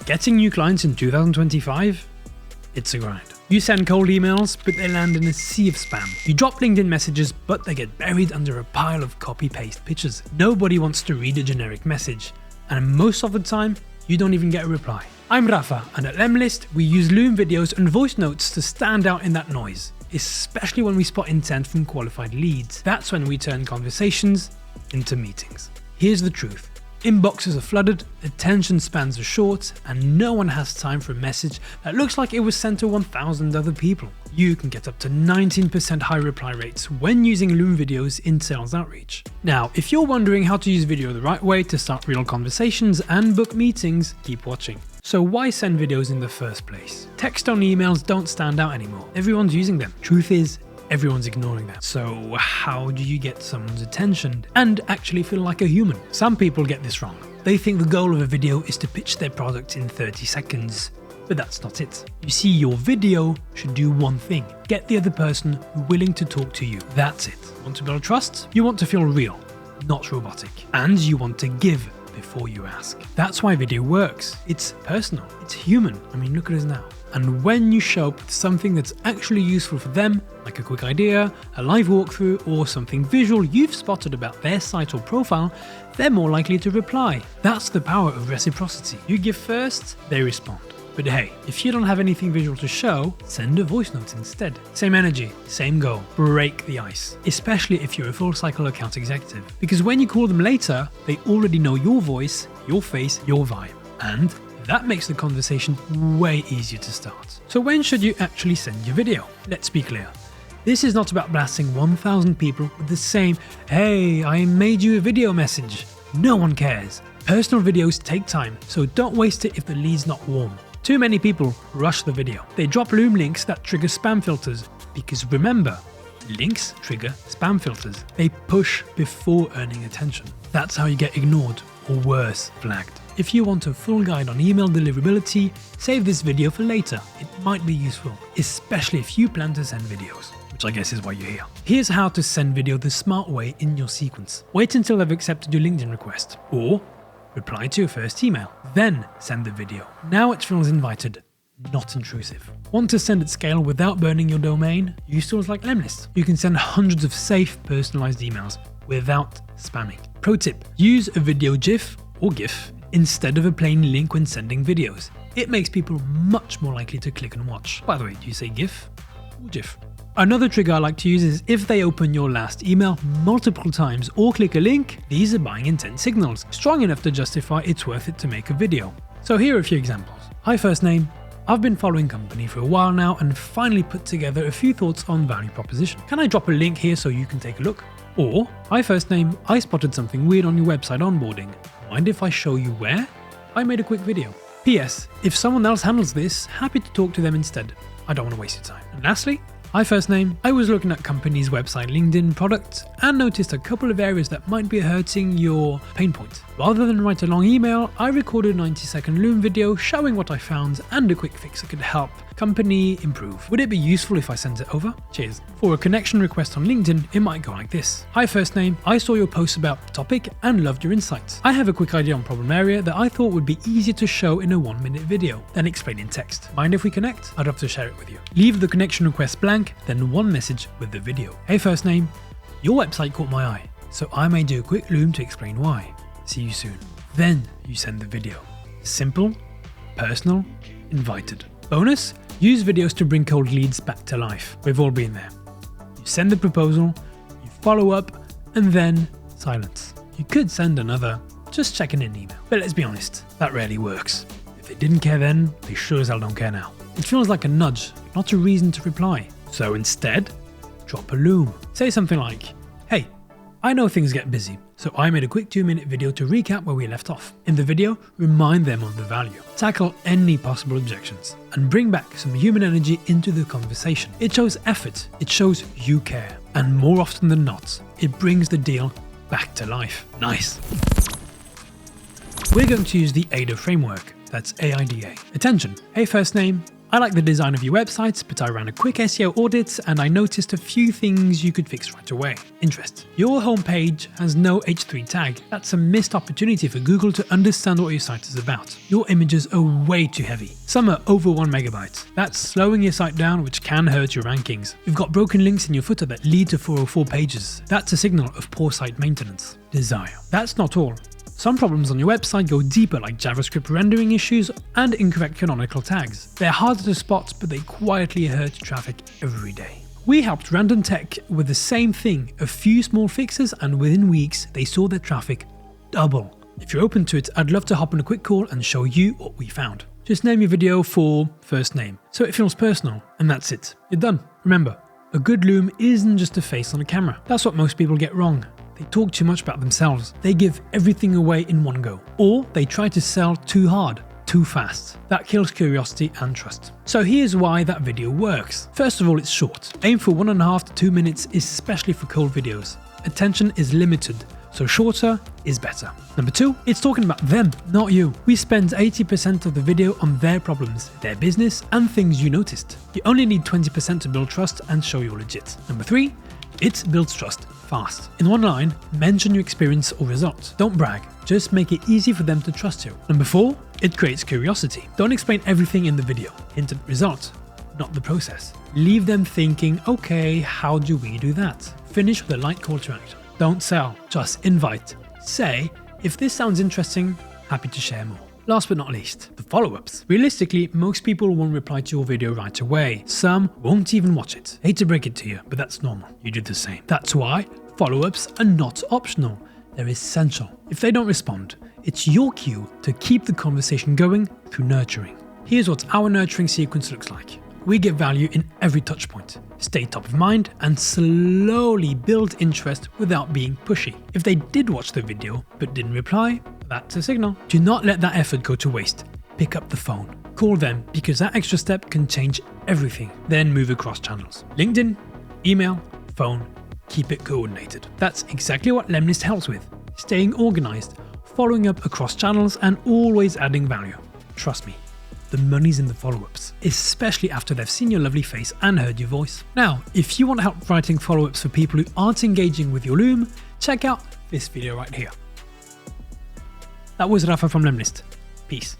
Getting new clients in 2025? It's a grind. You send cold emails, but they land in a sea of spam. You drop LinkedIn messages, but they get buried under a pile of copy-paste pictures. Nobody wants to read a generic message, and most of the time, you don't even get a reply. I'm Rafa, and at Lemlist, we use Loom videos and voice notes to stand out in that noise, especially when we spot intent from qualified leads. That's when we turn conversations into meetings. Here's the truth. Inboxes are flooded, attention spans are short, and no one has time for a message that looks like it was sent to 1,000 other people. You can get up to 19% high reply rates when using Loom videos in sales outreach. Now, if you're wondering how to use video the right way to start real conversations and book meetings, keep watching. So why send videos in the first place? Text-only emails don't stand out anymore. Everyone's using them. Truth is, everyone's ignoring that. So how do you get someone's attention and actually feel like a human? Some people get this wrong. They think the goal of a video is to pitch their product in 30 seconds. But that's not it. You see, your video should do one thing. Get the other person willing to talk to you. That's it. Want to build trust? You want to feel real, not robotic. And you want to give before you ask. That's why video works. It's personal. It's human. I mean, look at us now. And when you show up with something that's actually useful for them, like a quick idea, a live walkthrough, or something visual you've spotted about their site or profile, they're more likely to reply. That's the power of reciprocity. You give first, they respond. But hey, if you don't have anything visual to show, send a voice note instead. Same energy, same goal. Break the ice. Especially if you're a full cycle account executive. Because when you call them later, they already know your voice, your face, your vibe. And that makes the conversation way easier to start. So when should you actually send your video? Let's be clear. This is not about blasting 1,000 people with the same, "Hey, I made you a video" message. No one cares. Personal videos take time, so don't waste it if the lead's not warm. Too many people rush the video. They drop Loom links that trigger spam filters, because remember, links trigger spam filters. They push before earning attention. That's how you get ignored, or worse, flagged. If you want a full guide on email deliverability, save this video for later. It might be useful, especially if you plan to send videos, which I guess is why you're here. Here's how to send video the smart way in your sequence. Wait until they've accepted your LinkedIn request, or reply to your first email, then send the video. Now it feels invited, not intrusive. Want to send at scale without burning your domain? Use tools like Lemlist. You can send hundreds of safe, personalized emails without spamming. Pro tip, use a video GIF or GIF instead of a plain link when sending videos. It makes people much more likely to click and watch. By the way, do you say GIF or GIF? Another trick I like to use is if they open your last email multiple times or click a link, these are buying intent signals, strong enough to justify it's worth it to make a video. So here are a few examples. Hi, first name. I've been following company for a while now and finally put together a few thoughts on value proposition. Can I drop a link here so you can take a look? Or, hi first name, I spotted something weird on your website onboarding. Mind if I show you where? I made a quick video. PS, if someone else handles this, happy to talk to them instead. I don't want to waste your time. And lastly, hi first name, I was looking at company's website LinkedIn product and noticed a couple of areas that might be hurting your pain point. Rather than write a long email, I recorded a 90-second Loom video showing what I found and a quick fix that could help company improve. Would it be useful if I sent it over? Cheers. For a connection request on LinkedIn, it might go like this. Hi first name, I saw your post about the topic and loved your insights. I have a quick idea on problem area that I thought would be easier to show in a 1-minute video, then explain in text. Mind if we connect? I'd love to share it with you. Leave the connection request blank, then one message with the video. Hey first name, your website caught my eye, so I may do a quick Loom to explain why. See you soon. Then you send the video. Simple, personal, invited. Bonus, use videos to bring cold leads back to life. We've all been there. You send the proposal, you follow up, and then silence. You could send another, just checking in email. But let's be honest, that rarely works. If they didn't care then, they sure as hell don't care now. It feels like a nudge, not a reason to reply. So instead, drop a Loom. Say something like, hey, I know things get busy, so I made a quick 2-minute video to recap where we left off. In the video, remind them of the value. Tackle any possible objections, and bring back some human energy into the conversation. It shows effort, it shows you care, and more often than not, it brings the deal back to life. Nice. We're going to use the AIDA framework, that's AIDA. Attention, hey first name, I like the design of your website, but I ran a quick SEO audit and I noticed a few things you could fix right away. Interest. Your homepage has no H3 tag. That's a missed opportunity for Google to understand what your site is about. Your images are way too heavy. Some are over 1 megabyte. That's slowing your site down, which can hurt your rankings. You've got broken links in your footer that lead to 404 pages. That's a signal of poor site maintenance. Desire. That's not all. Some problems on your website go deeper, like JavaScript rendering issues and incorrect canonical tags. They're harder to spot, but they quietly hurt traffic every day. We helped Random Tech with the same thing, a few small fixes, and within weeks they saw their traffic double. If you're open to it, I'd love to hop on a quick call and show you what we found. Just name your video for first name, so it feels personal, and that's it. You're done. Remember, a good Loom isn't just a face on a camera. That's what most people get wrong. They talk too much about themselves. They give everything away in one go. Or they try to sell too hard, too fast. That kills curiosity and trust. So here's why that video works. First of all, it's short. Aim for 1.5 to 2 minutes, especially for cold videos. Attention is limited, so shorter is better. Number 2, it's talking about them, not you. We spend 80% of the video on their problems, their business, and things you noticed. You only need 20% to build trust and show you're legit. Number 3, it builds trust fast. In one line, mention your experience or result. Don't brag, just make it easy for them to trust you. Number 4, it creates curiosity. Don't explain everything in the video. Hint at result, not the process. Leave them thinking, okay, how do we do that? Finish with a light call to action. Don't sell, just invite. Say, if this sounds interesting, happy to share more. Last but not least, the follow-ups. Realistically, most people won't reply to your video right away. Some won't even watch it. Hate to break it to you, but that's normal. You do the same. That's why follow-ups are not optional. They're essential. If they don't respond, it's your cue to keep the conversation going through nurturing. Here's what our nurturing sequence looks like. We give value in every touchpoint. Stay top of mind and slowly build interest without being pushy. If they did watch the video but didn't reply, that's a signal. Do not let that effort go to waste. Pick up the phone. Call them, because that extra step can change everything. Then move across channels. LinkedIn, email, phone, keep it coordinated. That's exactly what Lemlist helps with. Staying organized, following up across channels, and always adding value. Trust me, the money's in the follow-ups, especially after they've seen your lovely face and heard your voice. Now, if you want help writing follow-ups for people who aren't engaging with your Loom, check out this video right here. That was Rafa from Lemlist. Peace.